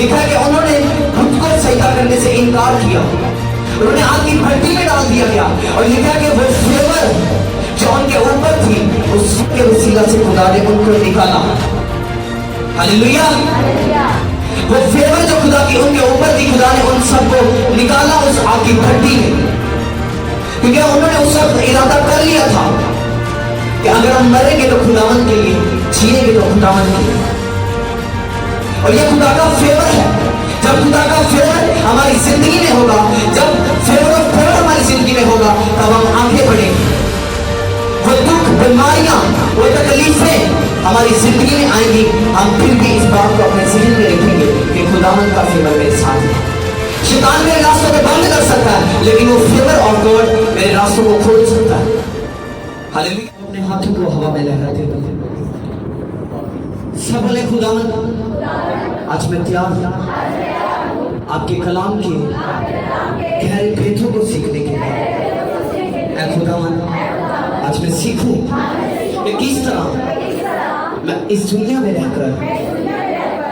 लिखा है कि उन्होंने खुद को सजदा करने से इनकार किया, उन्होंने आग की भट्टी में डाल दिया गया। और लिखा कि वो फेवर जो उनके ऊपर थी उसके वसीला से खुदा ने उनको निकाला। हालेलुया। वो फेवर जो खुदा की उनके ऊपर थी, खुदा ने उन सबको निकाला उस आग की भट्टी में, क्योंकि उन्होंने उस वक्त इरादा कर लिया था कि अगर हम मरेंगे तो खुदावन के लिए, जिएंगे तो खुदावन के लिए। और ये खुदा का फेवर है। जब खुदा का फेवर हमारी जिंदगी में होगा, जब फेवर ऑफ गॉड हमारी जिंदगी में होगा, तब हम आगे बढ़ेंगे। वो दुख, बीमारियां, वो तकलीफें हमारी जिंदगी में आएंगी, हम फिर भी इस बात को अपने जहन में रखेंगे कि खुदावन का फेवर मेरे साथ है। शैतान मेरे रास्तों को बंद कर सकता है, लेकिन वो फेवर ऑफ गॉड मेरे रास्तों को खोल सकता है। हालेलुया। अपने हाथों को हवा में लहराते हुए सब बोले, खुदावन आज मैं तैयार हूं आपके कलाम के गहरे भेदों को सीखने के लिए। ऐ खुदावन आज मैं सीखूं कि किस तरह मैं इस दुनिया में रहकर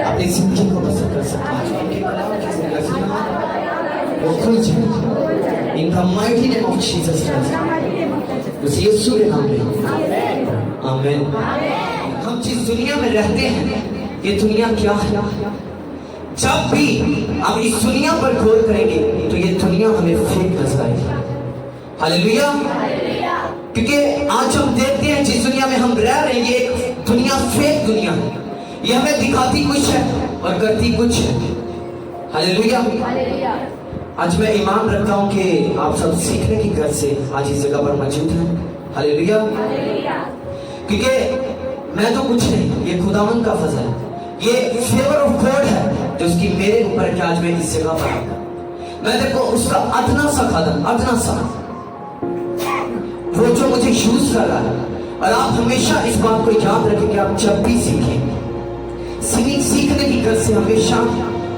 अपनी जिंदगी को बसर कर सकता हूं। आपके कलाम के जरिए वो खुल जाए in the mighty name of Jesus Christ, उस यीशु के नाम में आमीन। हम जिस दुनिया में रहते हैं, ये दुनिया क्या है? जब भी हम इस दुनिया पर गौर करेंगे तो ये दुनिया हमें फेक नजर आएगी। हालेलुया। क्योंकि आज हम देखते हैं जिस दुनिया में हम रह रहे हैं, ये एक दुनिया फेक दुनिया है। ये हमें दिखाती कुछ है और करती कुछ है। हालेलुया। आज मैं ईमान रखता हूं कि आप सब सीखने की गर्ज से आज इस जगह पर मौजूद हैं। हालेलुया। क्योंकि मैं तो कुछ नहीं, ये खुदावन का फजल है, ये फेवर ऑफ गॉड है जो उसकी मेरे ऊपर है कि आज मैं इस जगह पर आया। मैं देखो उसका अदना सा कदम, अदना सा वो जो मुझे यूज कर रहा है। और आप हमेशा इस बात को याद रखें कि आप जब भी सीखें, सीखने की गर्ज से हमेशा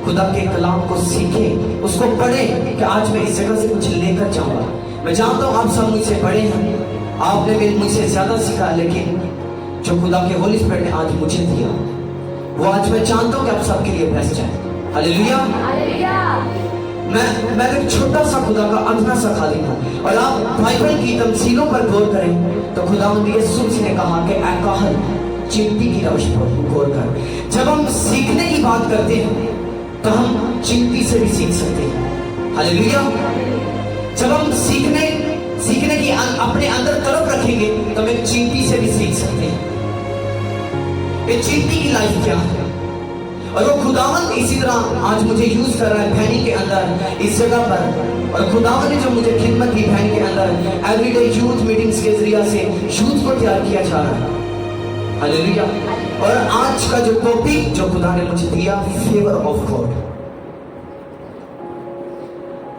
खुदा के कलाम को सीखें, उसको पढ़ें कि आज मैं इस जगह से कुछ लेकर जाऊंगा। मैं जानता हूं आप सब मुझसे बड़े हैं, आपने भी मुझसे ज्यादा सीखा, लेकिन जो खुदा के होली स्पिरिट ने आज मुझे दिया वो आज मैं जानता हूं कि आप सबके लिए बेस्ट है। हालेलुया। मैं एक छोटा सा खुदा का अदना सा खालिक हूं। और आप बाइबल की तमसीलों पर गौर करें तो खुदावंद यीशु ने कहा कि ऐ काहल चिंटी की रवश पर गौर कर। जब हम सीखने की बात करते हैं तो हम चिंटी से भी सीख सकते हैं। हालेलुया। जब हम सीखने की अपने अंदर तरफ रखेंगे तो हम एक चिंटी से भी सीख सकते हैं। एक चिंटी की लाइफ क्या है, और वो खुदावन इसी तरह आज मुझे यूज कर रहा है भैनी के अंदर इस जगह पर। और खुदावन ने जो मुझे खिदमत दी भैनी के अंदर, एवरीडे यूथ मीटिंग्स के जरिए से यूथ को तैयार किया जा रहा है। हालेलुया। और आज का जो टॉपिक जो खुदा ने मुझे दिया, फेवर ऑफ गॉड।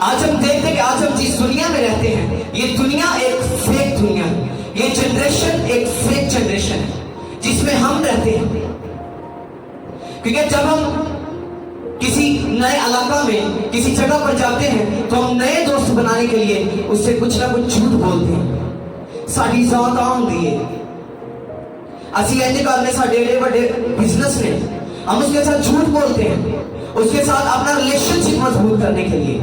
आज हम देखते हैं कि आज हम जिस दुनिया में रहते हैं, ये दुनिया एक फेक दुनिया है। ये जनरेशन एक फेक जनरेशन है जिसमें हम रहते हैं। क्योंकि जब हम किसी नए इलाका में किसी जगह पर जाते हैं तो हम नए दोस्त बनाने के लिए उससे कुछ ना कुछ झूठ बोलते हैं। साड़ी जात आम दिए असि ऐसे करने साढ़े बड़े बिजनेस में हम उसके साथ झूठ बोलते हैं, उसके साथ अपना रिलेशनशिप मजबूत करने के लिए।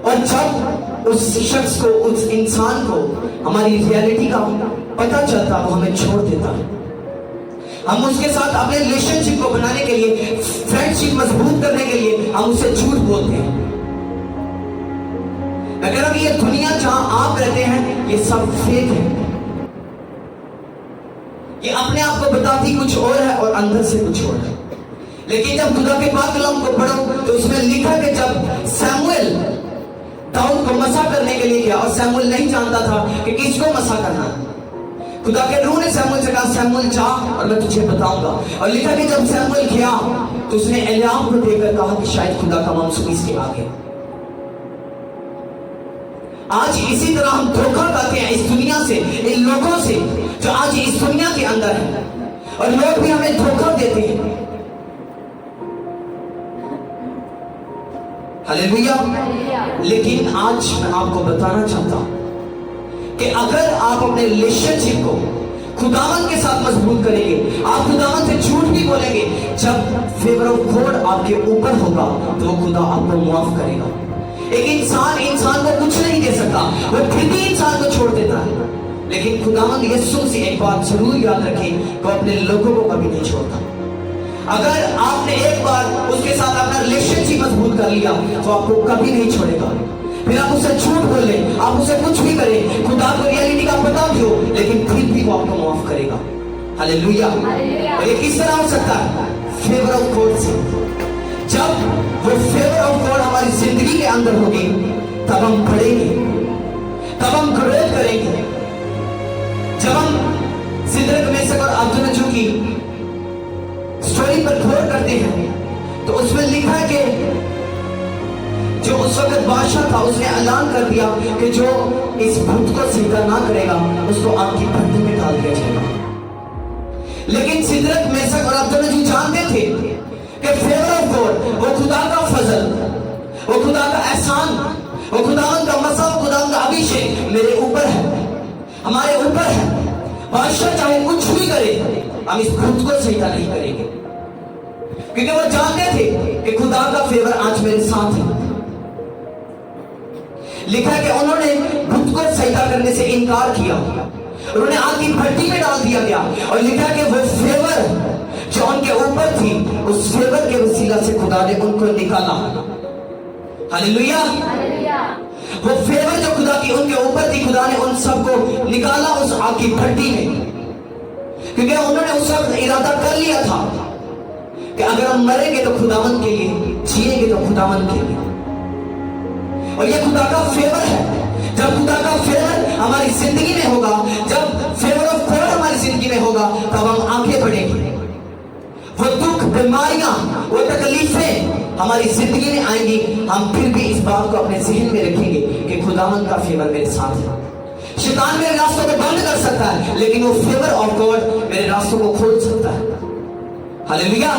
और जब उस शख्स को, उस इंसान को हमारी रियलिटी का पता चलता, वो हमें छोड़ देता। हम उसके साथ अपने रिलेशनशिप को बनाने के लिए, फ्रेंडशिप मजबूत करने के लिए हम उससे झूठ बोलते हैं। मैं कह रहा हूं ये दुनिया जहां आप रहते हैं ये सब फेक है। ये अपने आप को बताती कुछ और है और अंदर से कुछ और है। लेकिन जब खुदा के पाक कलाम को पढ़ो तो उसमें लिखा कि जब सैमुएल दाऊद को मसा करने के लिए गया, और सैमुएल नहीं जानता था कि किसको मसा करना है, खुदा के रूह ने सैमुएल से कहा सैमुएल जा और मैं तुझे बताऊंगा। और लिखा कि जब सैमुएल गया तो उसने एलियाब को देखकर कहा कि शायद खुदा का मंसूब इसके आगे। आज इसी तरह हम धोखा खाते हैं इस दुनिया से, इन लोगों से जो आज इस दुनिया के अंदर है, और लोग भी हमें धोखा देते हैं। हालेलुया। लेकिन आज मैं आपको बताना चाहता हूं कि अगर आप अपने रिलेशनशिप को खुदावन के साथ मजबूत करेंगे, आप खुदावन से झूठ भी बोलेंगे, जब फेवर ऑफ गॉड आपके ऊपर होगा तो वो खुदा आपको माफ करेगा। एक इंसान को कुछ नहीं दे सकता, वो फिर भी इंसान को छोड़ देता है, लेकिन खुदावन यीशु से एक बात जरूर याद रखें, वो अपने लोगों को कभी नहीं छोड़ता। अगर आपने एक बार उसके साथ अपना रिलेशनशिप मजबूत कर लिया तो आपको कभी नहीं छोड़ेगा। फिर आप उससे झूठ बोल ले, आप उसे कुछ भी करें, खुदा को रियलिटी का पता भी हो, लेकिन फिर भी वो आपको माफ करेगा। हालेलुया। और ये किस तरह हो सकता है? फेवर ऑफ गॉड से। जब वो फेवर ऑफ गॉड हमारी जिंदगी के अंदर होगी तब हम बढ़ेंगे, तब हम ग्रोथ करेंगे। जब हम सिदरक मेशक और अबेदनगो की स्टोरी पर गौर करते हैं तो उसमें लिखा है कि जो उस वक्त बादशाह था उसने ऐलान कर दिया कि जो इस भूत को सीधा ना करेगा उसको आग की भट्टी में डाल दिया जाएगा। लेकिन सिदरक मेशक और अबेदनगो जानते थे कि फेवर ऑफ गॉड, वो खुदा का फजल, वो खुदा का एहसान, वो खुदावन का मसा, वो खुदावन का अभिषेक मेरे ऊपर है, हमारे ऊपर है। बादशाह चाहे कुछ भी करे, हम इस भूत को सीधा नहीं करेंगे, क्योंकि वो जानते थे कि खुदा का फेवर आज मेरे साथ है। लिखा है कि उन्होंने भूत को सजदा करने से इनकार किया, उन्होंने आग की भट्टी में डाल दिया गया, और लिखा कि वो फेवर जो उनके ऊपर थी, उस फेवर के वसीला से खुदा ने उनको निकाला। हालेलुया। वो फेवर जो खुदा की उनके ऊपर थी, खुदा ने उन सबको निकाला उस आग की भट्टी में, क्योंकि उन्होंने उस वक्त इरादा कर लिया था कि अगर हम मरेंगे तो खुदावन के लिए, जिएंगे तो खुदावन के लिए। और ये खुदा का फेवर है। जब खुदा का फेवर हमारी जिंदगी में होगा, जब फेवर ऑफ गॉड हमारी जिंदगी में होगा, तब हम आगे बढ़ेंगे। वो दुख, बीमारियां, वो तकलीफें हमारी जिंदगी में आएंगी, हम फिर भी इस बात को अपने जहन में रखेंगे कि खुदावन का फेवर मेरे साथ है। शैतान मेरे रास्तों को बंद कर सकता है, लेकिन वो फेवर ऑफ गॉड मेरे रास्तों को खोल सकता है। हालेलुया।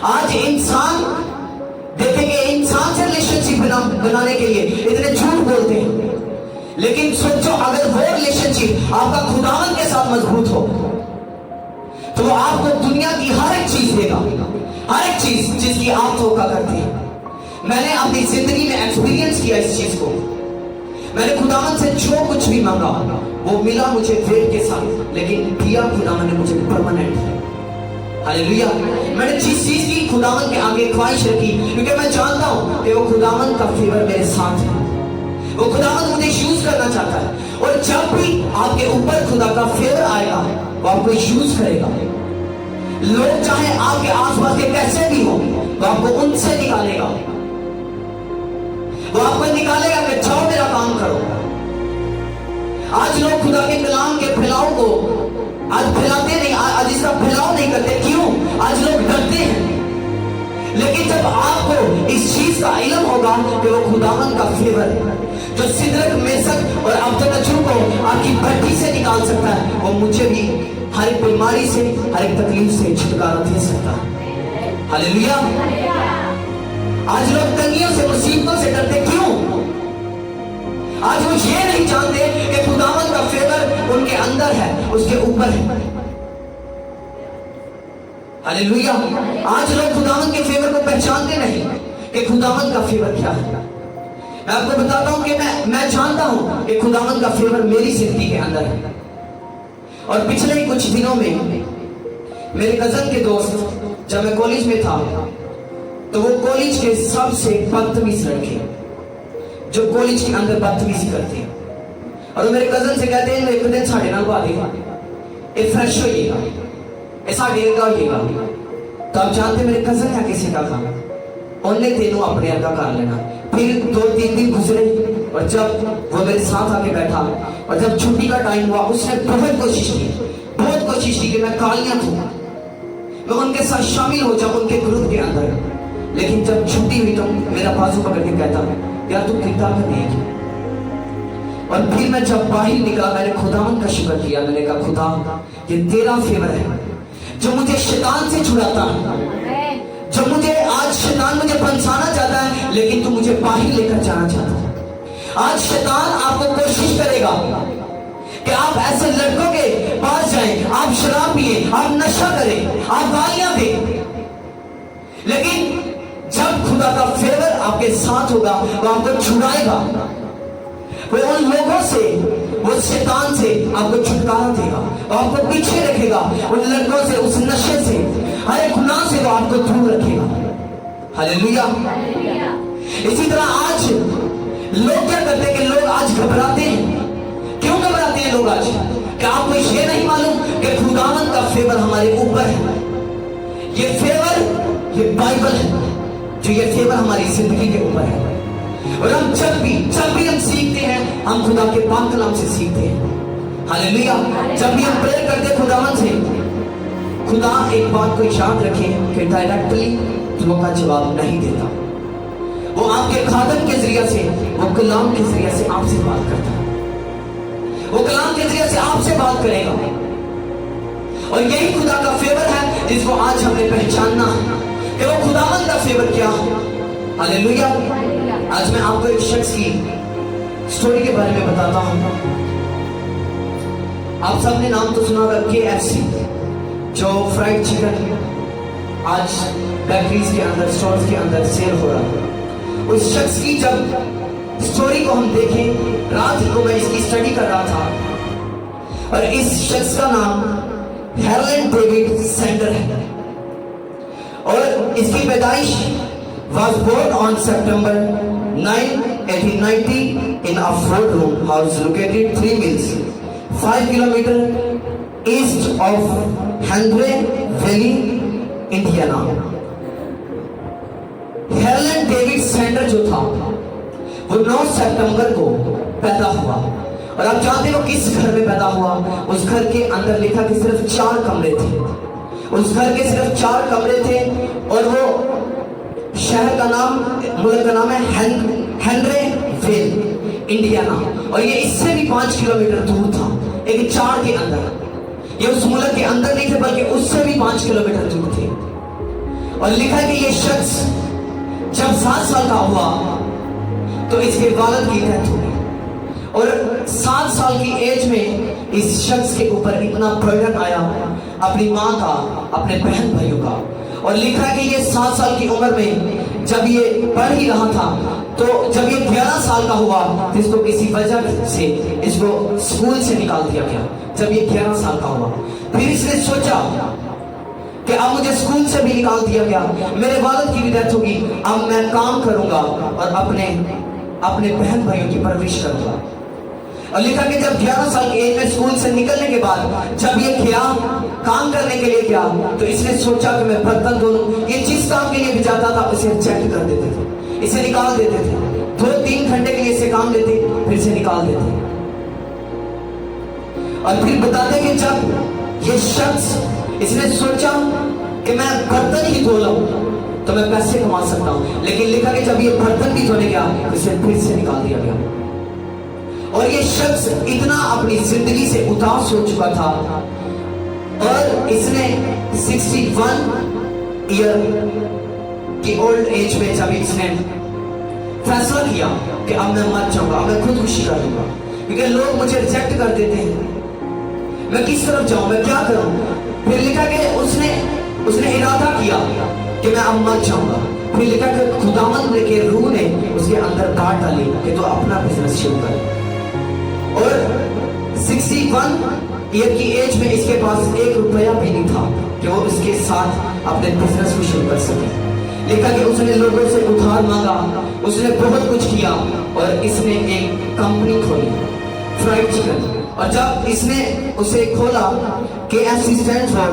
आज इंसान देखेंगे, इंसान से रिलेशनशिप बनाने के लिए इतने झूठ बोलते हैं, लेकिन सोचो अगर वो रिलेशनशिप आपका खुदावन के साथ मजबूत हो तो वो आपको दुनिया की हर एक चीज देगा, हर एक चीज जिसकी आप धोखा करते हैं। मैंने अपनी जिंदगी में एक्सपीरियंस किया इस चीज को। मैंने खुदावन से जो कुछ भी मांगा वो मिला मुझे वेट के साथ, लेकिन दिया खुदावन ने मुझे परमानेंट। हालेलुया। मैंने जिस चीज की खुदावन के आगे ख्वाहिश रखी, क्योंकि मैं जानता हूं कि वो खुदावन का फेवर मेरे साथ है, वो खुदावन मुझे यूज करना चाहता है। और जब भी आपके ऊपर खुदा का फेवर आएगा वो आपको यूज करेगा। लोग चाहे आपके आसपास के कैसे भी हो, वो आपको उनसे निकालेगा, वो आपको निकालेगा कि जाओ मेरा काम करो। आज लोग खुदा के कलाम के फैलाव को आज फैलाते नहीं, आज इसका फैलाव नहीं करते। क्यों? आज लोग डरते हैं। लेकिन जब आपको इस चीज का इल्म होगा कि वो खुदावन का फेवर है जो सिदरक मेशक और अबेदनगो को आपकी भट्टी से निकाल सकता है, वो मुझे भी हर एक बीमारी से, हर एक तकलीफ से छुटकारा दे सकता है। हालेलुया। आज लोग तंगियों से, मुसीबतों से डरते। क्यों? आज वो ये नहीं जानते कि खुदावन का फेवर उनके अंदर है, उसके ऊपर है। हालेलुया। आज लोग खुदावन के फेवर को पहचानते नहीं कि खुदावन का फेवर क्या है। मैं आपको बताता हूं कि मैं जानता हूं कि खुदावन का फेवर मेरी जिंदगी के अंदर है। और पिछले ही कुछ दिनों में मेरे कजन के दोस्त, जब मैं कॉलेज में था, तो वो कॉलेज के सबसे बदतमीज लड़के जो कॉलेज के अंदर बदतमीजी करते हैं, और मेरे कजन से कहते हैं एक दिन साढ़े नाल बादेगा, ये फ्रेश होइएगा, ये साढ़े अरगा होइएगा। तो आप जानते मेरे कजन है किसी का था, उन्हें तेनों अपने अरगा कर लेना। फिर 2-3 दिन गुजरे, और जब वो मेरे साथ आके बैठा और जब छुट्टी का टाइम हुआ, उसने बहुत कोशिश की कि मैं कालियां थूं, मैं उनके साथ शामिल हो जाऊं उनके ग्रुप के अंदर। लेकिन जब छुट्टी हुई तो मेरा बाजू पकड़ के कहता यार तू कितना नहीं। और फिर मैं जब बाहर निकला, मैंने खुदावन का शुक्र किया। मैंने कहा खुदा ये तेरा फेवर है जो मुझे शैतान से छुड़ाता है, जो मुझे आज शैतान मुझे फंसाना चाहता है, लेकिन तू मुझे बाहर लेकर जाना चाहता है। आज शैतान आपको कोशिश करेगा कि आप ऐसे लड़कों के पास जाएं, आप शराब पिए, आप नशा करें, आप गालियां दें, लेकिन जब खुदा का फेवर आपके साथ होगा वो आपको छुड़ाएगा, वो उन लोगों से, वो शैतान से आपको छुटकारा देगा, वो आपको पीछे रखेगा, उन लड़कों से, उस नशे से, हर एक गुनाह से वो आपको दूर रखेगा। हालेलुया। इसी तरह आज लोग क्या करते हैं कि लोग आज घबराते हैं। क्यों घबराते हैं लोग आज? क्या आपको ये नहीं मालूम कि खुदावंद का फेवर हमारे ऊपर है? ये फेवर, ये बाइबल है, जो ये फेवर हमारी जिंदगी के ऊपर है। और हम जब भी हम सीखते हैं, हम खुदा के पाक कलाम से सीखते हैं। हालेलुया। जब भी हम प्रेयर करते हैं खुदावंद से, खुदा एक बात को याद रखें कि डायरेक्टली दुआ का जवाब नहीं देता। वो आपके खादम के जरिए से, वो कलाम के जरिए से आपसे बात करता है। वो कलाम के जरिए से आपसे बात करेगा। और यही खुदा का फेवर है जिसको आज हमने पहचानना है कि वो खुदावंद का फेवर क्या है। हालेलुया। आज मैं आपको एक शख्स की स्टोरी के बारे में बताता हूं। आप सबने नाम तो सुना होगा KFC, जो फ्राइड चिकन आज बेकरीज के अंदर, स्टोर्स के अंदर सेल हो रहा है। उस शख्स की जब स्टोरी को हम देखें, रात को मैं इसकी स्टडी कर रहा था, और इस शख्स का नाम हैरलैंड डेविड सेंडर है, और इसकी पैदाइश was born on September 9, 1890 in a 4-room house located 3 miles 5 kilometers east of Henry Valley, Indiana। Harland David Sander जो था वो 9 सितंबर को पैदा हुआ। और आप जानते हो किस घर में पैदा हुआ? उस घर के अंदर लिखा कि सिर्फ 4 कमरे थे। उस घर के सिर्फ 4 कमरे थे, और वो शहर का नाम, मुल्क का नाम है हेनरी वेल, इंडियाना। और ये इससे भी 5 किलोमीटर दूर था, एक 4 के अंदर। ये उस मुल्क के अंदर नहीं थे, बल्कि उससे भी 5 किलोमीटर दूर थे। और लिखा कि ये शख्स जब 7 साल का हुआ तो इसके वालिद की डेथ हो गई। और 7 साल की एज में इस शख्स के ऊपर इतना बर्डन आया अपनी माँ का, अपने बहन भाइयों का। और लिखा कि ये 7 साल की उम्र में जब ये पढ़ ही रहा था, तो जब ये 11 साल का हुआ तो इसको किसी वजह से इसको स्कूल से निकाल दिया गया। जब ये 11 साल का हुआ, फिर इसने सोचा कि अब मुझे स्कूल से भी निकाल दिया गया, मेरे वालिद की भी डेथ होगी, अब मैं काम करूंगा और अपने बहन भाइयों की परवरिश करूंगा। और लिखा कि जब 11 साल की एज में स्कूल से निकलने के बाद जब ये गया काम करने के लिए गया, तो इसने सोचा कि मैं बर्तन धो लूं। ये जिस काम के लिए भी जाता था उसे रिजेक्ट कर देते थे, इसे निकाल देते थे। 2-3 घंटे के लिए इसे काम देते, फिर से निकाल देते। और फिर बताते कि जब ये शख्स, इसने सोचा कि मैं बर्तन ही धो लूं तो मैं पैसे कमा सकता हूं, लेकिन लिखा कि जब ये बर्तन भी धोने गया तो इसे फिर से निकाल दिया गया। और ये शख्स इतना अपनी जिंदगी से उदास हो चुका था, और इसने 61 ईयर की ओल्ड एज में जब इसने फैसला किया कि अब मैं मर जाऊंगा, अब मैं खुदकुशी कर लूंगा, क्योंकि लोग मुझे रिजेक्ट कर देते हैं, मैं किस तरफ जाऊं, मैं क्या करूं। फिर लिखा कि उसने इरादा किया कि मैं अब मर जाऊंगा। फिर लिखा कि खुदावंद के रूह ने उसके अंदर बात डाली कि तो अपना बिजनेस शुरू कर। और 61 ईयर की एज में इसके पास 1 रुपया भी नहीं था कि वो इसके साथ अपने बिजनेस को शुरू कर सके। लिखा कि उसने लोगों से उधार मांगा, उसने बहुत कुछ किया, और इसने एक कंपनी खोली, फ्राइड चिकन। और जब इसने उसे खोला, KFC stand for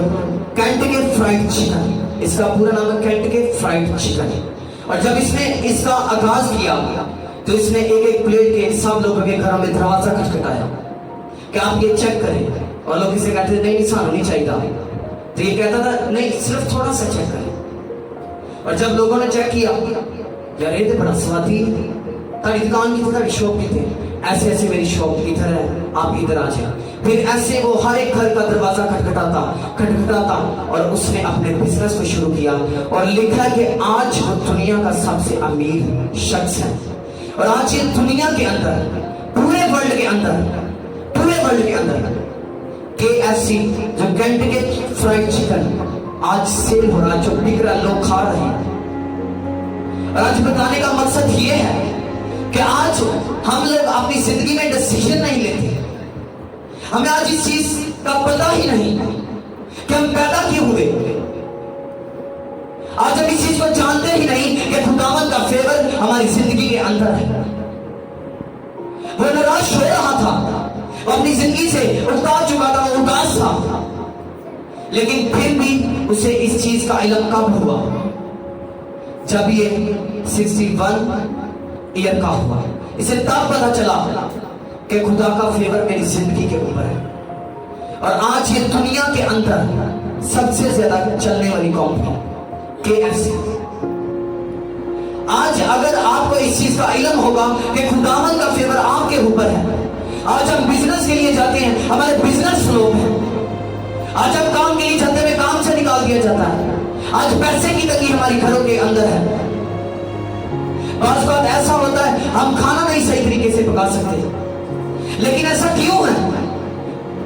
Kentucky fried chicken, इसका पूरा नाम है केंटकी फ्राइड चिकन। और जब इसने इसका आगाज किया तो इसने एक प्लेट के सब लोगों के घरों में दरवाजा खटखटाया कि आप ये चेक करें। और लोग इसे कहते थे नहीं सानू नहीं चाहिए, तो ये कहता था नहीं सिर्फ थोड़ा सा चेक करें। और जब लोगों ने चेक किया, यार ये तो बड़ा स्वादी, तारी दुकान की थी, शॉप की थी, ऐसे ऐसे मेरी शॉप इधर है, आप इधर आ जाए। फिर ऐसे वो हर एक घर का दरवाजा खटखटाता और उसने अपने बिजनेस को शुरू किया। और लिखा कि आज वो दुनिया का सबसे अमीर शख्स है। और आज ये दुनिया के अंदर, पूरे वर्ल्ड वर्ल्ड के अंदर KFC जो केंटकी फ्राइड चिकन आज सेल हो रहा है, जो बिक रहा, लोग खा रहे हैं। और आज बताने का मकसद ये है कि आज हम लोग अपनी जिंदगी में डिसीजन नहीं लेते। हमें आज इस चीज का पता ही नहीं कि हम पैदा क्यों हुए। आज हम इस चीज को जानते ही नहीं कि खुदावंद का फेवर हमारी जिंदगी के अंदर है। वो निराश हो रहा था, वो अपनी जिंदगी से उतार चुका था, वो उदास था, लेकिन फिर भी उसे इस चीज का इल्म कब हुआ? जब ये 61 ईयर का हुआ। इसे तब पता चला कि खुदा का फेवर मेरी जिंदगी के ऊपर है। और आज ये दुनिया के अंदर सबसे ज्यादा चलने वाली कंपनी KFC। आज अगर आपको इस चीज का इल्म होगा कि खुदावंद का फेवर आपके ऊपर है, आज हम बिजनेस के लिए जाते हैं, हमारे बिजनेस फ्लो है। आज हम काम के लिए जाते हुए काम से निकाल दिया जाता है। आज पैसे की तंगी हमारी घरों के अंदर है। बात ऐसा होता है हम खाना नहीं सही तरीके से पका सकते, लेकिन ऐसा क्यों है?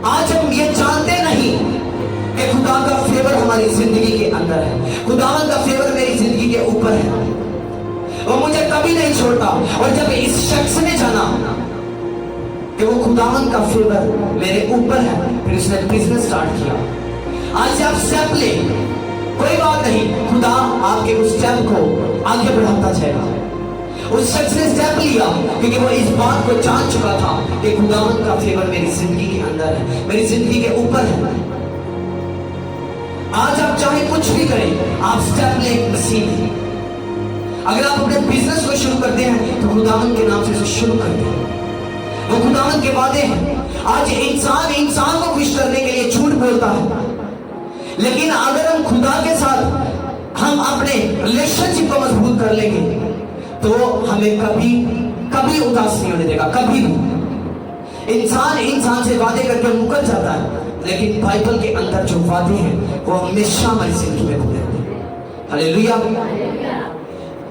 आज हम ये जानते नहीं कि खुदा का फेवर हमारी जिंदगी के अंदर है, खुदावंद का फेवर मेरी जिंदगी के ऊपर है। वो मुझे कभी नहीं छोड़ता। और जब इस शख्स ने जाना कि वो खुदावंद का फेवर मेरे ऊपर है, फिर उसने बिजनेस स्टार्ट किया। आज से आप स्टेप ले, कोई बात नहीं, खुदा आपके उस स्टेप को आगे बढ़ाता जाएगा। उस शख्स ने स्टेप लिया क्योंकि वो इस बात को जान चुका था कि खुदावंद का फेवर मेरी जिंदगी के अंदर है, मेरी जिंदगी के ऊपर है। आज आप चाहे कुछ भी करें, आप स्टेप ले मसीह है। अगर आप अपने बिजनेस को शुरू करते हैं तो खुदावंद के नाम से उसे शुरू करते हैं। वो खुदावंद के वादे हैं। आज इंसान को खुश करने के लिए झूठ बोलता है, लेकिन अगर हम खुदा के साथ हम अपने रिलेशनशिप को मजबूत कर लेंगे तो हमें कभी उदास नहीं होने देगा। कभी भी इंसान से वादे करके मुकर जाता है, लेकिन बाइबल के अंदर जो वादे हैं वो हमेशा हमारी जिंदगी में होते हैं। हालेलुया।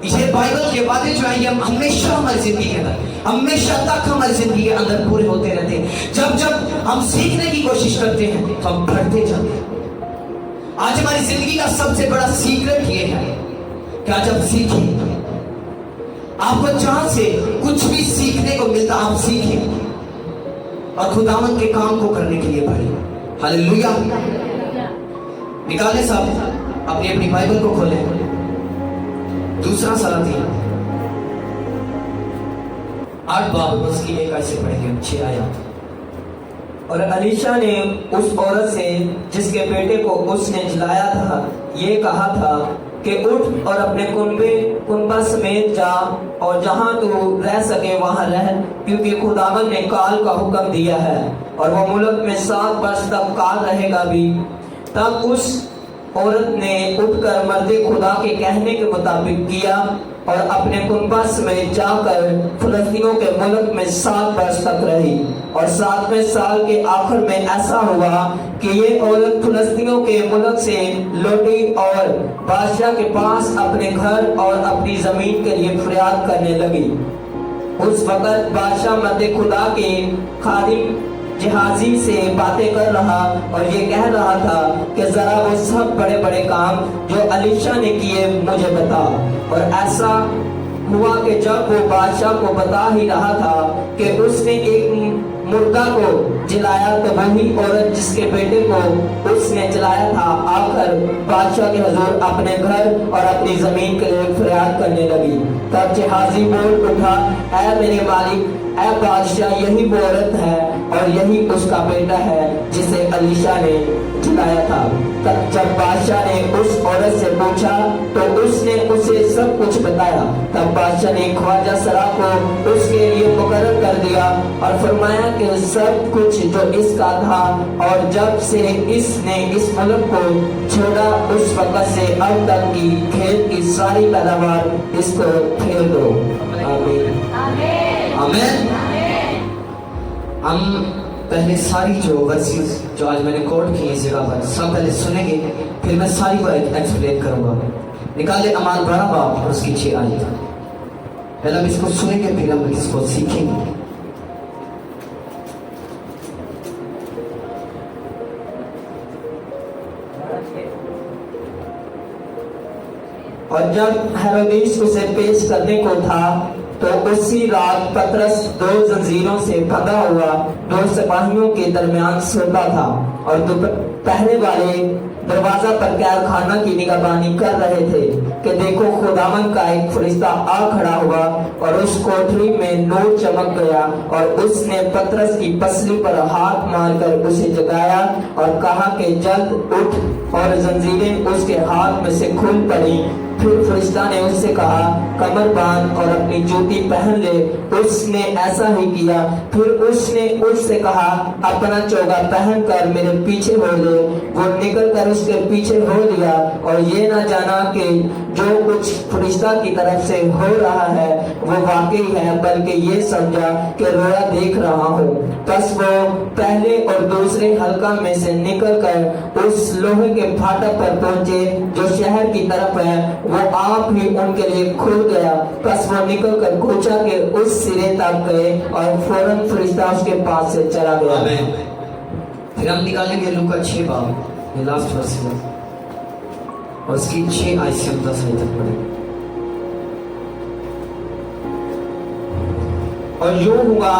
ये बाइबल के वादे जो है ये हमेशा हमारी जिंदगी के अंदर, हमेशा तक हमारी जिंदगी के अंदर पूरे होते रहते हैं। जब हम सीखने की कोशिश करते हैं तो हम बढ़ते जाते हैं। आज हमारी जिंदगी का सबसे बड़ा सीक्रेट ये है कि आज आप सीखें। आपको जहां से कुछ भी सीखने को मिलता आप सीखें और खुदावंद के काम को करने के लिए बढ़े। हालेलुया। निकाले साहब अपनी अपनी बाइबल को खोले, दूसरा सलाती 8 बाब उसकी 1 आयत से पढ़ेंगे, 6 आयत। और अलीशा ने उस औरत से जिसके बेटे को उसने जिलाया था ये कहा था कि उठ और अपने कुनबा समेत जा और जहां तू रह सके वहां रह, क्योंकि खुदावंद ने काल का हुक्म दिया है और वह मुल्क में 7 वर्ष तक काल रहेगा भी। तब उस औरत ने उठकर मर्दे खुदा के कहने के मुताबिक किया और अपने कुनबा समेत जाकर फिलिस्तीनियों के मुल्क में 7 वर्ष तक रही। और 7वें साल के आखिर में ऐसा हुआ कि ये औरत फिलिस्तीनियों के मुल्क से लौटी और बादशाह के पास अपने घर और अपनी जमीन के लिए फरियाद करने लगी। उस वक्त बादशाह मर्दे खुदा के खादिम जहाजी से बातें कर रहा और ये कह रहा था कि जरा वो सब बड़े बड़े काम जो अलीशा ने किए मुझे बता। और ऐसा हुआ कि जब वो बादशाह को बता ही रहा था कि उसने एक मुर्दा को जिलाया, तो वही औरत जिसके बेटे को उसने जिलाया था आकर बादशाह के हुजूर अपने घर और अपनी जमीन के लिए फरियाद करने लगी। तब जहाजी बोल उठा, ऐ मेरे मालिक, ऐ बादशाह, यही वो औरत है और यही उसका बेटा है जिसे अलीशा ने जिलाया था। तब जब बादशाह ने उस औरत से पूछा तो उसने उसे सब कुछ बताया। तब बादशाह ने ख्वाजा सरा को उसके लिए मुकर्रर कर दिया और फरमाया कि सब कुछ जो इसका था और जब से इसने इस मुल्क को छोड़ा उस वक्त से अब तक की खेत की सारी पैदावार इसको फेर दो। आमीन। आमीन। हम पहले सारी जो वर्सेस जो आज मैंने कोट की इस जगह पर सब पहले सुनेंगे, फिर मैं सारी को एक्सप्लेन करूंगा। निकाले अमाल 12 बाब और उसकी 6 आयत। पहले हम इसको सुनेंगे फिर हम इसको सीखेंगे। और जब हेरोदेस उसे पेश करने को था तो उसी रात पतरस 2 जंजीरों से बंधा हुआ 2 सिपाहियों के दरमियान सोता था और पहरे वाले दरवाजा पर कैदखाना की निगरानी कर रहे थे कि देखो खुदावन का एक फरिश्ता आ खड़ा हुआ और उस कोठरी में नूर चमक गया और उसने पतरस की पसली पर हाथ मारकर उसे जगाया और कहा कि जल्द उठ, और जंजीरें उसके हाथ में से खुल पड़ी। फिर फरिश्ता ने उससे कहा कमर बांध और अपनी जूती पहन ले। उसने ऐसा ही किया। फिर उसने उससे कहा अपना चोगा पहन कर मेरे पीछे हो ले। वो निकल कर उसके पीछे हो लिया और ये ना जाना कि जो कुछ फरिश्ता की तरफ से हो रहा है वो वाकई है, बल्कि ये समझा कि रोया देख रहा हूँ। बस वो पहले और दूसरे हल्का में से निकल कर उस लोहे के फाटक पर पहुंचे जो शहर की तरफ है। वो आप ही उनके लिए खुल गया। बस वो निकल कर कूचा के उस सिरे तक गए और फौरन फरिश्ता उसके पास से चला गया। फिर हम निकालेंगे लूका 6 बाब, ये लास्ट वर्स है और उसकी 6 आयत से 10 आयत तक पढ़ेंगे। और यूं हुआ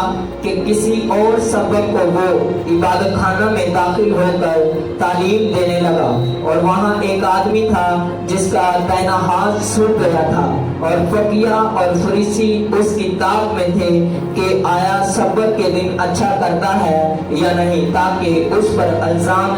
कि किसी और सबक को वो इबादत खाना में दाखिल होकर तालीम देने लगा और वहां एक आदमी था जिसका दाहिना हाथ सूख गया था और फकीहा और फरीसी उसकी ताक में थे कि आया सबक के दिन अच्छा करता है या नहीं, ताकि उस पर इल्जाम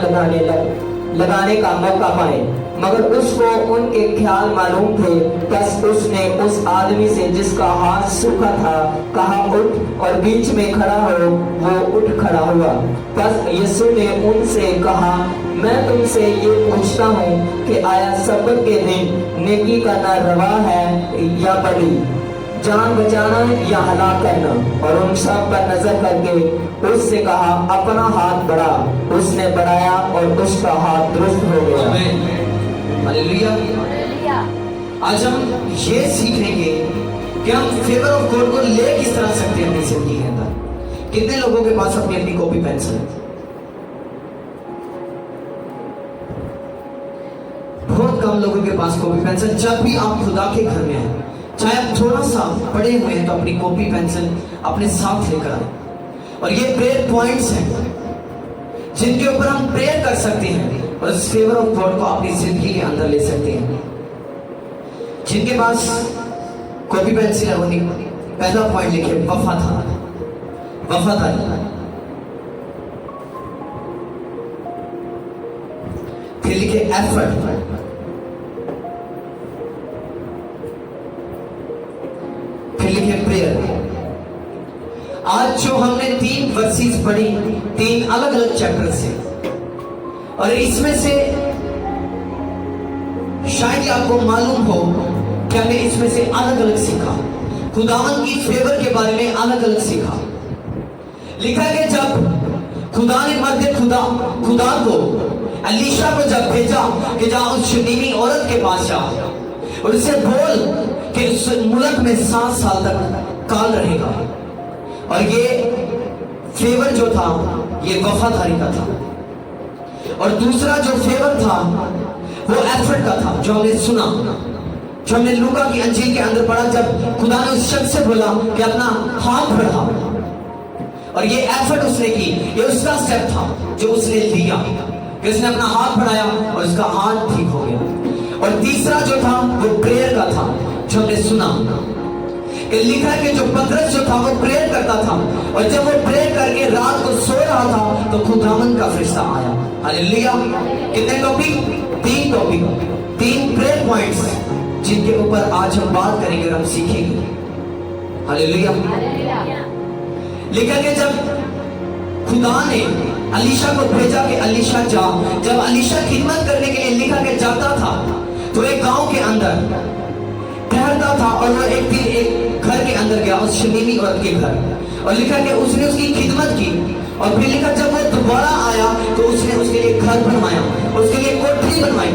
लगाने का मौका पाए। मगर उसको उनके ख्याल मालूम थे। बस उसने उस आदमी से जिसका हाथ सूखा था कहा उठ, और बीच में खड़ा हो। वो उठ खड़ा हुआ। बस यीशु ने उनसे कहा मैं तुमसे ये पूछता हूँ कि आया सबत के दिन नेकी करना रवा है या बड़ी, जान बचाना या हलाक करना? और उन सब पर नजर करके उससे कहा अपना हाथ बढ़ा। उसने बढ़ाया और उसका हाथ दुरुस्त हो गया। हालेलुया। आज हम ये सीखेंगे कि हम फेवर ऑफ गॉड को ले किस तरह सकते हैं अपनी जिंदगी के अंदर। कितने लोगों के पास अपनी अपनी कॉपी पेंसिल है? बहुत कम लोगों के पास कॉपी पेंसिल। जब भी आप खुदा के घर में हैं, चाहे आप थोड़ा सा पढ़े हुए हैं, तो अपनी कॉपी पेंसिल अपने साथ लेकर आए। और ये प्रेयर पॉइंट्स हैं जिनके ऊपर हम प्रेयर कर सकते हैं और इस फेवर ऑफ गॉड को अपनी जिंदगी के अंदर ले सकते हैं। जिनके पास कॉपी पेंसिल है वो पहला पॉइंट लिखे वफादार, वफादारी। फिर लिखे एफर्ट, फिर लिखे प्रेयर। आज जो हमने 3 वर्सेस पढ़ी, 3 अलग अलग चैप्टर से, और इसमें से शायद आपको मालूम हो कि हमने इसमें से अलग अलग सीखा। खुदावन की फेवर के बारे में अलग अलग सीखा। लिखा कि जब खुदा ने मर्द खुदा को अलीशा को जब भेजा कि जा उस शुनीमी औरत के पास जा और उसे बोल कि उस मुल्क में 7 साल तक काल रहेगा। और ये फेवर जो था ये वफादारी का था। और दूसरा जो फेवर था वो एफर्ट का था, जो हमने सुना, जो हमने लूका की अंजील के अंदर पढ़ा। जब खुदा ने उस शख्स से बोला कि अपना हाथ बढ़ा, और ये एफर्ट उसने की, ये उसका स्टेप था जो उसने लिया कि उसने अपना हाथ बढ़ाया और उसका हाथ ठीक हो गया। और तीसरा जो था वो प्रेयर का था, जो हमने सुना कि लिखा है कि जो पतरस जो था वो प्रेयर करता था, और जब वो प्रेयर करके रात को सो रहा था तो खुदावन का फरिश्ता आया। हालेलुया। कितने टॉपिक? 3 टॉपिक, 3 प्रेयर पॉइंट्स जिनके ऊपर आज हम बात करेंगे और हम सीखेंगे। हालेलुया। लिखा कि जब खुदा ने अलीशा को भेजा कि अलीशा जा, जब अलीशा खिदमत करने के लिए लिखा कि जाता था तो एक गांव के अंदर ठहरता था और वो एक दिन एक घर के अंदर गया, उस शमीमी औरत के घर, और लिखा कि उसने उसकी खिदमत की। और फिर लिखा जब वो दोबारा आया तो उसने उसके लिए घर बनवाया, उसके लिए कोठरी बनवाई।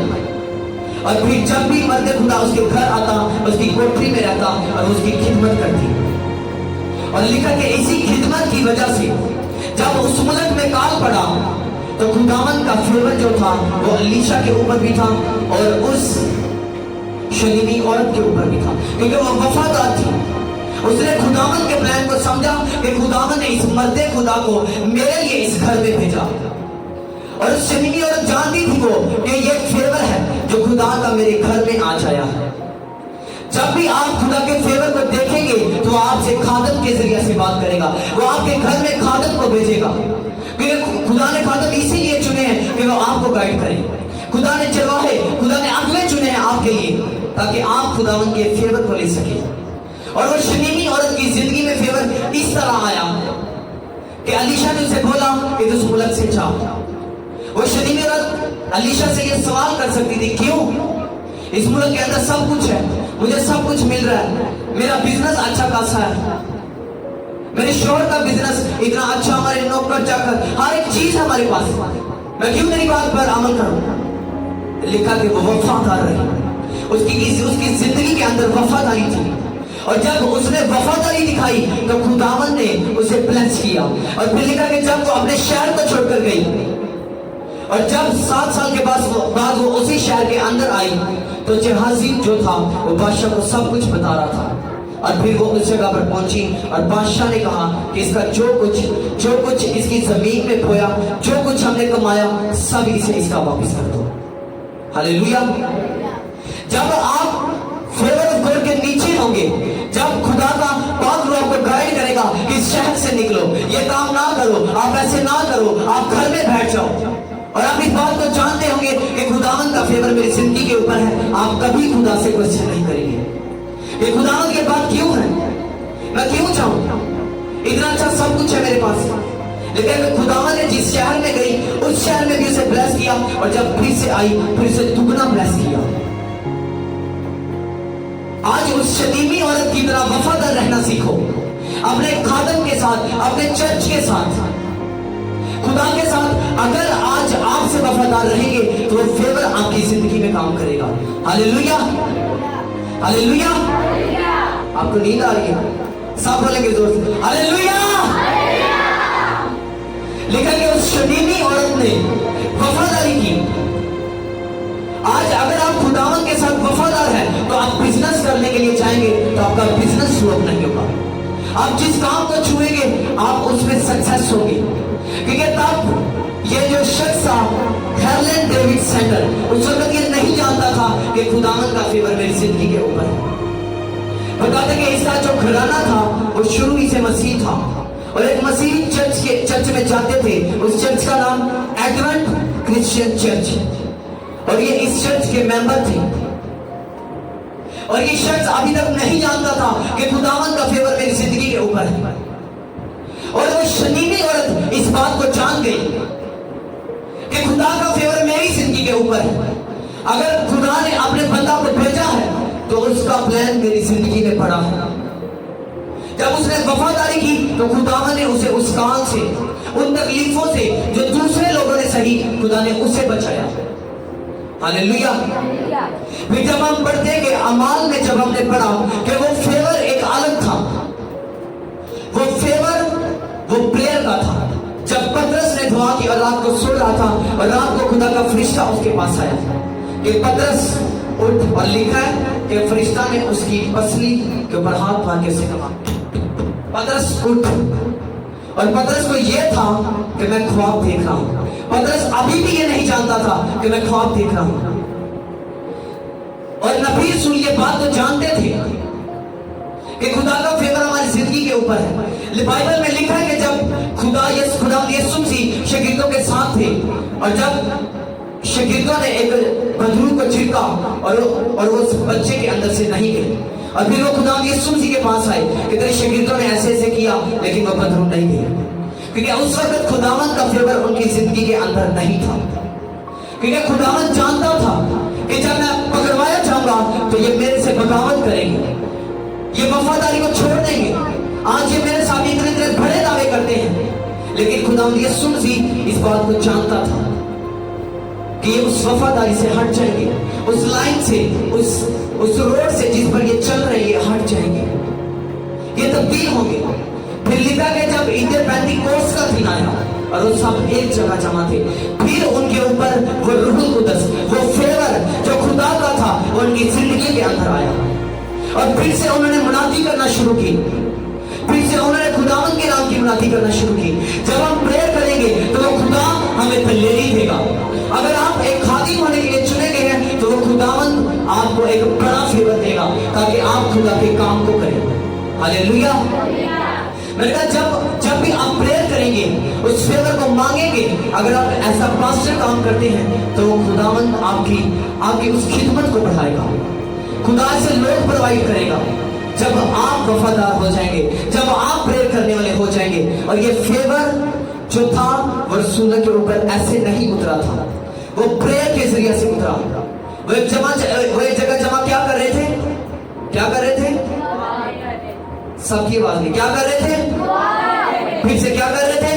और फिर जब भी मर्द खुदा उसके घर आता, उसकी कोठरी में रहता और उसकी खिदमत करती। और लिखा कि इसी खिदमत की वजह से जब उस मुल्क में काल पड़ा तो खुदावन का फेवर जो था वो अलीशा के ऊपर भी था और उस शलीमी औरत के ऊपर भी था, क्योंकि वो वफादार थी। उसने खुदावन के प्लान को समझा कि खुदावन ने इस मर्दे खुदा को मेरे लिए इस घर में भेजा। और उस शलीमी औरत जानती थी वो कि ये फेवर है जो खुदा का मेरे घर में आ जाया है। जब भी आप खुदा के फेवर को देखेंगे तो आपसे खादम के जरिए से बात करेगा, वो आपके घर में खादम को भेजेगा, क्योंकि खुदा ने खादम इसीलिए चुने हैं कि वो आपको गाइड करें। खुदा ने चरवाहे, खुदा ने अगले चुने हैं आपके लिए, ताकि आप खुदावन के फेवर को ले सके। और वो शलीमी औरत की जिंदगी में फेवर इस तरह आया कि अलीशा ने उसे बोला कि तुम मुल्क से जाओ। वो शलीमी औरत अलीशा से ये सवाल कर सकती थी, क्यों? इस मुल्क के अंदर सब कुछ है, मुझे सब कुछ मिल रहा है, मेरा बिजनेस अच्छा खासा है, मेरे शोहर का बिजनेस इतना अच्छा, हमारे नौकर चाकर हर एक चीज हमारे पास, मैं क्यों मेरी बात पर अमल करूं? लिखा कि वो वफादार रही, उसकी जिंदगी के अंदर वफादारी थी। और जब उसने वफादारी दिखाई तो खुदावन ने उसे ब्लेस किया। और फिर लिखा कि जब वो अपने शहर को छोड़कर गई और जब 7 साल के बाद वो उसी शहर के अंदर आई तो जहाजी जो था वो बादशाह को सब कुछ बता रहा था। और फिर वो उस जगह पर पहुंची और बादशाह ने कहा कि इसका जो कुछ इसकी जमीन में खोया, जो कुछ हमने कमाया, सब इसे इसका वापस कर दो। हालेलुया। जब आप फेवर ऑफ गॉड के नीचे होंगे, जब खुदा का पाक रूह आपको गाइड करेगा कि इस शहर से निकलो, ये काम ना करो, आप ऐसे ना करो, आप घर में बैठ जाओ, और आप इस बात को जानते होंगे कि खुदावन का फेवर मेरी जिंदगी के ऊपर है, आप कभी खुदा से क्वेश्चन नहीं करेंगे कि खुदावन के बाद क्यों है, मैं क्यों चाहूं, इतना अच्छा सब कुछ है मेरे पास। लेकिन खुदावन ने जिस शहर में गई उस शहर में भी उसे ब्लेस किया, और जब फिर से आई फिर उसे दुगना ब्लेस किया। आज उस शलीमी औरत की तरह वफादार रहना सीखो, अपने खादम के साथ, अपने चर्च के साथ, खुदा के साथ। अगर आज आपसे वफादार रहेंगे तो वो फेवर आपकी जिंदगी में काम करेगा। Hallelujah, hallelujah. आपको नींद आ रही है? सब बोलेंगे जोर से हालेलुया। लेकिन उस शलीमी औरत ने वफादारी की। आज अगर आप खुदावन के साथ वफादार हैं तो आप बिजनेस करने के लिए जाएंगे तो आपका बिजनेस फ्लॉप नहीं होगा। आप जिस काम को छुएंगे आप उसमें सक्सेस होंगे, क्योंकि तब ये जो शख्स था हेरलैंड डेविड सेंटर, उस वक्त ये नहीं जानता था कि खुदावन का फेवर मेरी जिंदगी के ऊपर है। बताते कि इसका जो घराना था वो शुरू ही से मसीह था, और एक मसीही चर्च में जाते थे। उस चर्च का नाम एडवेंट क्रिश्चियन चर्च, और ये इस चर्च के मेंबर थे। और ये शख्स अभी तक नहीं जानता था कि खुदावन का फेवर मेरी जिंदगी के ऊपर है। और वो शलीमी औरत इस बात को जान गई कि खुदा का फेवर मेरी जिंदगी के ऊपर है। अगर खुदा ने अपने बंदा को भेजा है तो उसका प्लान मेरी जिंदगी में पड़ा है। जब उसने वफादारी की तो खुदावन ने उसे उस काल से, उन तकलीफों से जो दूसरे लोगों ने सही, खुदा ने उसे बचाया। हालेलुया। फिर जब हम पढ़ते हैं कि अमाल में जब हमने पढ़ा कि वो फेवर एक अलग था, वो फेवर वो प्रेयर का था। जब पतरस ने दुआ की और रात को सो रहा था और रात को खुदा का फरिश्ता उसके पास आया कि पतरस उठ, और लिखा है कि फरिश्ता ने उसकी पसली के ऊपर हाथ मार के उसे कहा पतरस उठ। और पतरस को यह था कि मैं ख्वाब देख रहा हूं। पतरस अभी भी ये नहीं जानता था कि मैं ख्वाब देख रहा हूं। और नबी रसूल ये बात तो जानते थे कि खुदा का फेवर हमारी जिंदगी के ऊपर है। बाइबल में लिखा है कि जब खुदा यीशु मसीह शागिर्दों के साथ थे, और जब शागिर्दों ने एक बंदूक को छिड़का और वो उस बच्चे के अंदर से नहीं गई, और फिर वो खुदा यीशु मसीह के पास आए कि तेरे शागिर्दों ने ऐसे ऐसे किया, लेकिन वो बंदूक नहीं गई, क्योंकि उस वक्त खुदावन का फेवर उनकी जिंदगी के अंदर नहीं था। क्योंकि खुदावन जानता था कि जब मैं पकड़वाया जाऊंगा तो ये मेरे से बगावत करेंगे, ये वफादारी को छोड़ देंगे। आज ये मेरे सामने इतने बड़े दावे करते हैं, लेकिन खुदावन यीशु मसीह इस बात को जानता था कि ये उस वफादारी से हट जाएंगे, उस लाइन से, उस रोड से जिस पर ये चल रहे हैं, ये हट जाएंगे, ये तब्दील होंगे। फिर लिखा कि जब इंटर पेंटिकोस्ट का दिन आया और वो सब एक जगह जमा थे, फिर उनके ऊपर वो रूहुल कुद्दस, वो फेवर जो खुदा का था, वो उनकी जिंदगी के अंदर आया और फिर से उन्होंने मुनादी करना शुरू की, फिर से उन्होंने खुदावन के नाम की मुनादी करना शुरू की। जब हम प्रेयर करेंगे तो वो खुदा हमें तल्लेरी देगा। अगर आप एक खादिम होने के लिए चुने गए हैं तो वो खुदावन आपको एक बड़ा फेवर देगा ताकि आप खुदा के काम को करें। हालेलुया। मैंने कहा जब भी आप प्रेयर करेंगे, उस फेवर को मांगेंगे, अगर आप ऐसा पास्टर काम करते हैं तो वो खुदावन आपकी उस खिदमत को बढ़ाएगा, खुदा से लोग प्रोवाइड करेगा। जब आप वफादार हो जाएंगे, जब आप प्रेयर करने वाले हो जाएंगे। और ये फेवर जो था वो रसूल के ऊपर ऐसे नहीं उतरा था, वो प्रेयर के जरिए से उतरा। वो एक जगह जमा क्या कर रहे थे? क्या कर रहे थे? सबकी आवाज नहीं, क्या कर रहे थे? फिर से क्या कर रहे थे?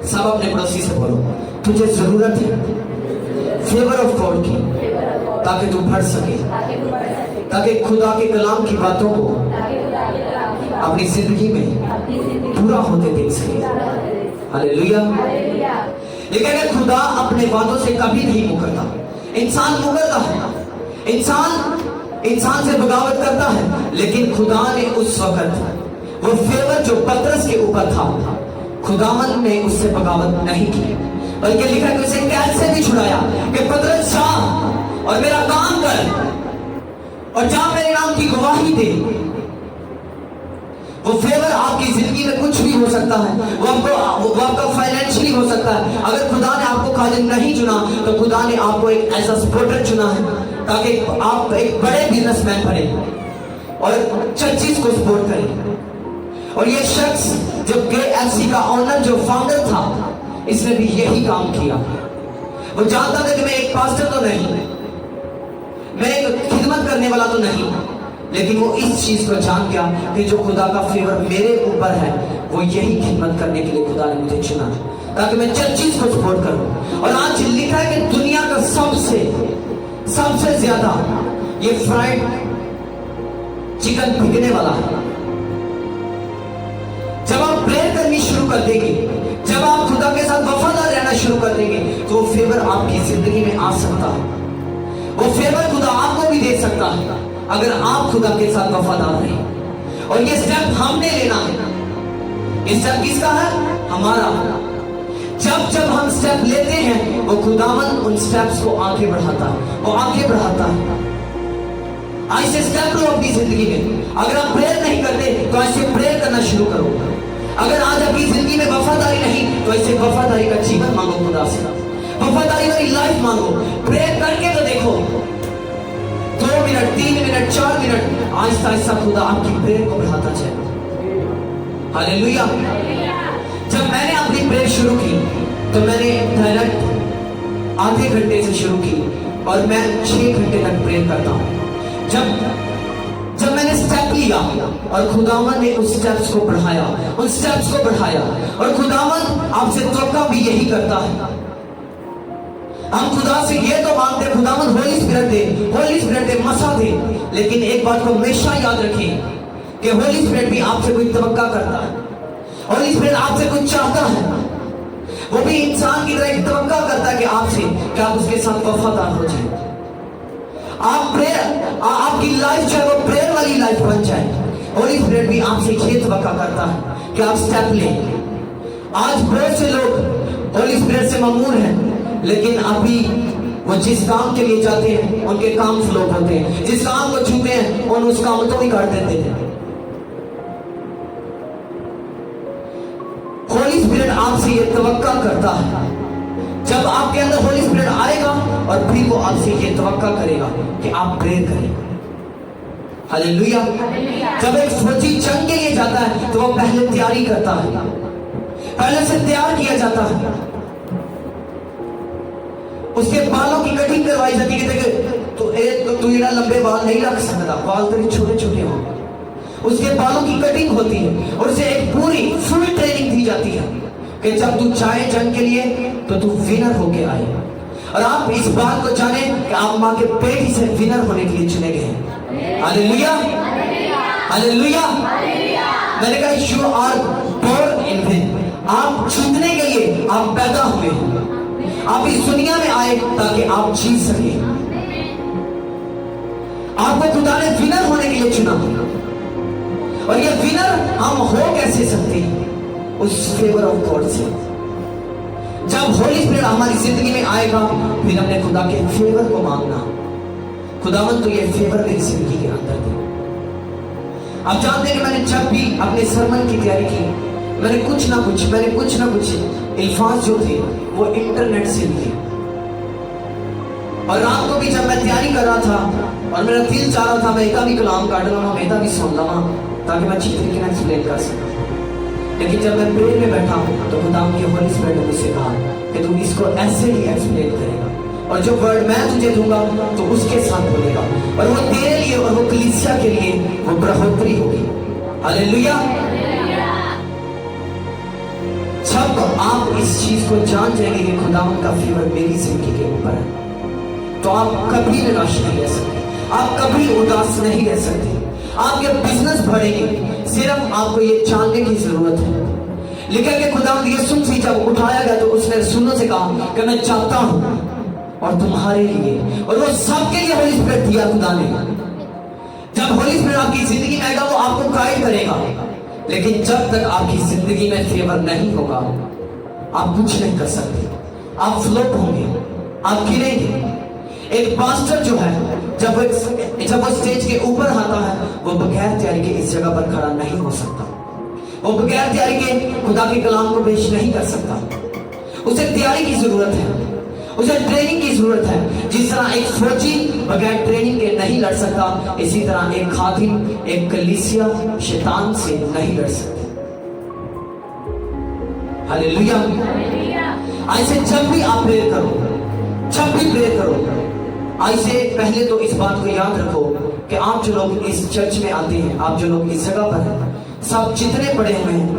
सब अपने पड़ोसी से बोलो, तुझे जरूरत है फेवर ऑफ गॉड की, ताकि तू बढ़ सके, ताकि खुदा के कलाम की बातों को अपनी जिंदगी में पूरा होते देख सके। हालेलुया। लेकिन अगर खुदा अपने वादों से कभी नहीं मुकरता, इंसान मुकरता है, इंसान से बगावत करता है, लेकिन खुदा ने उस वक्त वो फेवर जो पतरस के ऊपर था, खुदावन ने उससे बगावत नहीं की, बल्कि लिखा कि उसे कैद से भी छुड़ाया कि पतरस जा और मेरा काम कर और जा मेरे नाम की गवाही दे। वो फेवर आपकी जिंदगी में कुछ भी हो सकता है, वो आपका फाइनेंशियली हो सकता है। अगर खुदा ने आपको खादिम नहीं चुना तो खुदा ने आपको एक ऐसा सपोर्टर चुना है ताकि आप एक बड़े बिजनेसमैन बने और चर्चिस को सपोर्ट करें। और ये शख्स जो KFC का ऑनर, जो फाउंडर था, इसने भी यही काम किया। वो जानता था कि मैं एक पास्टर तो नहीं, मैं एक खिदमत करने वाला तो नहीं, लेकिन वो इस चीज को जान गया कि जो खुदा का फेवर मेरे ऊपर है, वो यही खिदमत करने के लिए खुदा ने मुझे चुना, ताकि मैं चर्चिस को सपोर्ट करूं। और आज लिखा है कि दुनिया का सबसे ज्यादा ये फ्राइड चिकन बिकने वाला है। जब आप प्रेयर करनी शुरू कर देंगे, जब आप खुदा के साथ वफादार रहना शुरू कर देंगे, तो वो फेवर आपकी जिंदगी में आ सकता है। वो फेवर खुदा आपको भी दे सकता है अगर आप खुदा के साथ वफादार रहें। और ये स्टेप हमने लेना है। ये स्टेप किसका है? हमारा। जब हम स्टेप लेते हैं, वो खुदावन उन स्टेप्स को आगे बढ़ाता है, वो आगे बढ़ाता है। ऐसे स्टेप लो अपनी जिंदगी में। अगर आप प्रेयर नहीं करते तो ऐसे प्रेयर करना शुरू करो। अगर आज आपकी जिंदगी में वफादारी नहीं तो ऐसे वफादारी का जीवन मांगो खुदा से, वफादारी वाली लाइफ मांगो। प्रेयर करके तो देखो, 2 minute, 3 minute, 4 minute, Aahista Aahista खुदा आपकी प्रेयर को बढ़ाता जाए। हालेलुया। जब मैंने अपनी प्रेयर शुरू की तो मैंने डायरेक्ट आधे घंटे से शुरू की और मैं 6 घंटे तक प्रेयर करता हूँ। जब मैंने स्टेप लिया और खुदावन ने उस स्टेप्स को बढ़ाया, उन स्टेप्स को बढ़ाया, और खुदावन आपसे तवक्का भी यही करता है। हम खुदा से ये तो मांगते, खुदावन होली स्पिरिट दे, मसा दे, लेकिन एक बात को हमेशा याद रखें कि होली स्पिरिट भी आपसे कोई तवक्का करता है। होली स्पिरिट आपसे कुछ चाहता है, वो भी इंसान की तरह तवक्का करता है कि आपसे, कि आप उसके साथ वफादार हो जाए। आप प्रेयर, आपकी लाइफ चाहे वो प्रेयर वाली लाइफ बन जाए। होली स्पिरिट भी आपसे ये तवक्का करता है कि आप स्टेप लें। आज बहुत से लोग होली स्पिरिट से ममूर हैं, लेकिन अभी वो जिस काम के लिए जाते हैं उनके काम फ्लॉप होते हैं। जिस काम को छूते हैं उन उस काम को भी काट देते हैं। होली स्पिरिट आपसे ये तवक्का करता है। जब आपके अंदर होली स्पिरिट आएगा और फिर वो आपसे ये तवक्का करेगा कि आप प्रेयर करें। हालेलुया। जब एक फौजी जंग के लिए जाता है तो वो पहले तैयारी करता है, पहले से तैयार किया जाता है। उसके बालों की कटिंग करवाई जाती है। तू ये लंबे बाल नहीं रख सकता, बाल तेरे छोटे छोटे हो। उसके बालों की कटिंग होती है और उसे एक पूरी फुल ट्रेनिंग दी जाती है कि जब तू चाहे जंग के लिए तो तू विनर होके आए। और आप इस बात को जाने कि आप मां के पेट से विनर होने के लिए चुने गए हैं। Hallelujah, hallelujah. मैंने कहा you are born in win. आप जीतने के लिए आप पैदा हुए, आप इस दुनिया में आए ताकि आप जीत सके। आपको खुदा ने विनर होने के लिए चुना, और ये विनर हम हो कैसे सकते हैं? उस फेवर ऑफ गॉड से। जब होली स्पिरिट हमारी जिंदगी में आएगा, फिर हमने खुदा के फेवर को मांगना, खुदावन तो ये फेवर मेरी जिंदगी के अंदर दे। आप जानते हैं कि मैंने जब भी अपने सरमन की तैयारी की, मैंने कुछ ना कुछ अल्फाज जो थे वो इंटरनेट से लिए। और रात को भी जब मैं तैयारी कर रहा था और मेरा दिल चाह रहा था मैं एक भी कलाम काट लवा, मैं भी सुन लवा, ताकि मैं अच्छी तरीके से एक्सप्लेन कर सकूं। लेकिन जब मैं प्रेयर में बैठा तो खुदा के होली स्पिरिट ने मुझसे कहा कि तू इसको ऐसे ही एक्सप्लेन करेगा, और जो वर्ड मैं तुझे दूंगा तो उसके साथ बोलेगा, और वो तेरे लिए और वो कलीसिया के लिए वो बढ़ोतरी होगी। हालेलुया। जब आप इस चीज को जान जाएंगे कि खुदावन का फेवर मेरी जिंदगी के ऊपर है, तो आप कभी निराश नहीं रह सकते, आप कभी उदास नहीं रह सकते, आपके बिजनेस बढ़ेंगे। सिर्फ आपको ये जानने की जरूरत है। लिखा कि खुदावंद यीशु मसीह जब उठाया गया तो उसने सुनों से कहा कि मैं चाहता हूं और तुम्हारे लिए, और वो सबके लिए होली स्पिरिट दिया खुदा ने। जब होली स्पिरिट आपकी जिंदगी में आएगा वो आपको गाइड करेगा, लेकिन जब तक आपकी जिंदगी में फेवर नहीं होगा आप कुछ नहीं कर सकते, आप फ्लॉप होंगे, आप गिरेंगे। एक पास्टर जो है जब वो स्टेज के ऊपर आता है, वो बगैर तैयारी के इस जगह पर खड़ा नहीं हो सकता, वो बगैर तैयारी के खुदा के कलाम को पेश नहीं कर सकता। उसे तैयारी की जरूरत है, उसे ट्रेनिंग की जरूरत है। जिस तरह एक फौजी बगैर ट्रेनिंग के नहीं लड़ सकता, इसी तरह एक खादिम, एक कलीसिया शैतान से नहीं लड़ सकती। हालेलुया। ऐसे जब भी आप प्रेयर करो, ऐसे पहले तो इस बात को याद रखो कि आप जो लोग इस चर्च में आते हैं, आप जो लोग इस जगह पर हैं, सब जितने पढ़े हुए हैं,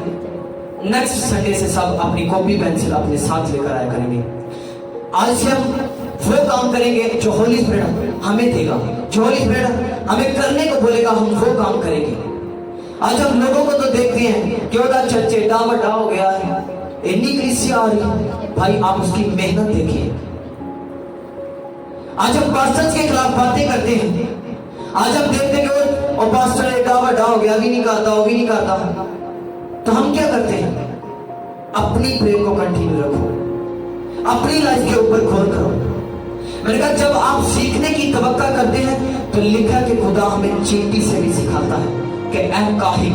नेक्स्ट संडे से सब अपनी कॉपी पेंसिल अपने साथ लेकर आया करेंगे। आज से हम वो काम करेंगे जो होली स्पिरिट हमें देगा, जो होली स्पिरिट हमें करने को बोलेगा, हम वो काम करेंगे। आज हम लोगों को तो देखते हैं क्यों ना चर्चे डावटा हो गया है, इतनी कलीसिया आ रही, भाई आप उसकी मेहनत देखिए। आज हम पास्टर्स के खिलाफ बातें करते हैं, आज हम देखते हैं कि वो पास्टर डावटा हो गया, अभी नहीं करता, वो भी नहीं करता, तो हम क्या करते हैं? अपनी प्रेम को कंटिन्यू रखो, अपनी लाइफ के ऊपर गौर करो। मैंने कहा जब आप सीखने की तवक्का करते हैं तो लिखा कि खुदा हमें चींटी से भी सिखाता है कि ऐ काहिल,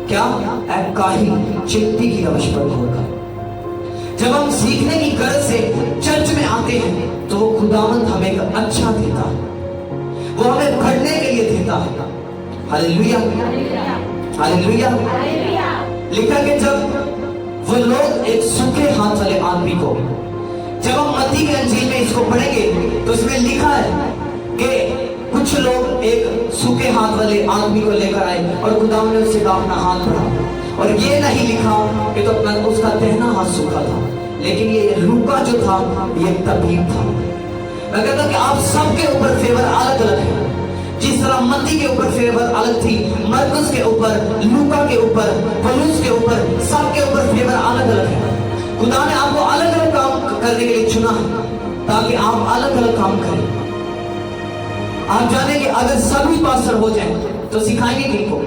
क्या ऐ काहिल, चींटी की रवश पर गौर कर। जब हम सीखने की गरज से चर्च में आते हैं तो वो खुदावंद हमें अच्छा देता है, वो हमें बढ़ने के लिए देता है। Hallelujah, hallelujah. लिखा कि जब वो लोग एक सूखे हाथ वाले आदमी को, जब हम मत्ती के अंजील में इसको पढ़ेंगे तो इसमें लिखा है कि कुछ लोग एक सूखे हाथ वाले आदमी को लेकर आए और खुदा ने उससे कहा अपना हाथ बढ़ा, और ये नहीं लिखा कि तो अपना उसका तहना हाथ सूखा था, लेकिन ये लूका जो था ये तबीब था। मैं कहता हूं कि आप सबके ऊपर फेवर अलग अलग है। जिस तरह मत्ती के ऊपर फेवर अलग थी, मरकुस के ऊपर, लूका के ऊपर, पौलुस के ऊपर, सबके ऊपर फेवर अलग अलग है। खुदा ने आपको अलग अलग काम करने के लिए चुना है ताकि आप अलग अलग काम करें। आप जाने कि अगर सभी पास्टर हो जाएं तो सिखाएंगे किनको?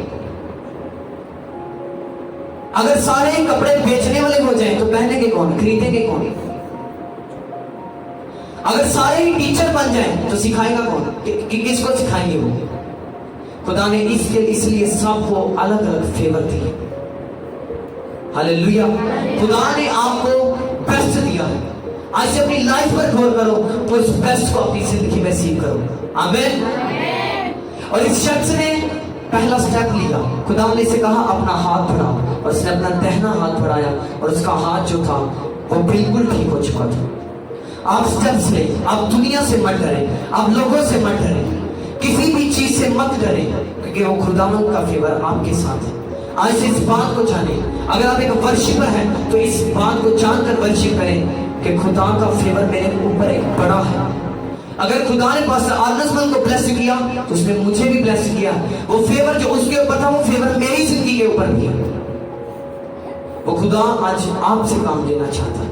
अगर सारे कपड़े बेचने वाले हो जाएं तो पहनेंगे कौन, खरीदेंगे कौन? अगर सारे ही टीचर बन जाएं तो सिखाएगा कौन, कि किसको सिखाएंगे वो? खुदा ने इसलिए सबको अलग अलग फेवर दिए। हालेलुया। खुदा ने आपको बेस्ट दिया है। आज से अपनी लाइफ पर गौर करो तो इस बेस्ट को अपनी जिंदगी में सीख करो। आमीन। और इस शख्स ने पहला स्टेप लिया, खुदा ने इसे कहा अपना हाथ बढ़ाओ, और उसने अपना दाहिना हाथ बढ़ाया और उसका हाथ जो था वो बिल्कुल ठीक हो चुका था। आप स्टेप्स ले, आप दुनिया से मत डरें, आप लोगों से मत डरें, किसी भी चीज से मत डरें, क्योंकि वो खुदावंद का फेवर आपके साथ है। आज से इस बात को जाने, अगर आप एक वर्शिपर हैं तो इस बात को जानकर वर्शिप करें कि खुदा का फेवर मेरे ऊपर एक बड़ा है। अगर खुदा ने पास्टर आर्नसमैन को ब्लेस किया तो उसने मुझे भी ब्लेस किया। वो फेवर जो उसके ऊपर था वो फेवर मेरी जिंदगी के ऊपर भी है। वो खुदा आज आपसे काम लेना चाहता है।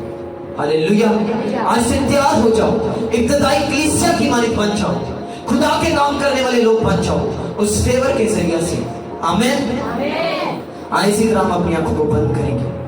हालेलुया। आज से तैयार हो जाओ, इब्तिदाई कलीसिया की मालिक बन जाओ। खुदा के काम करने वाले लोग बन जाओ उस फेवर के जरिए से। आमीन। आए इसी तरह हम अपनी आंखों को बंद करेंगे।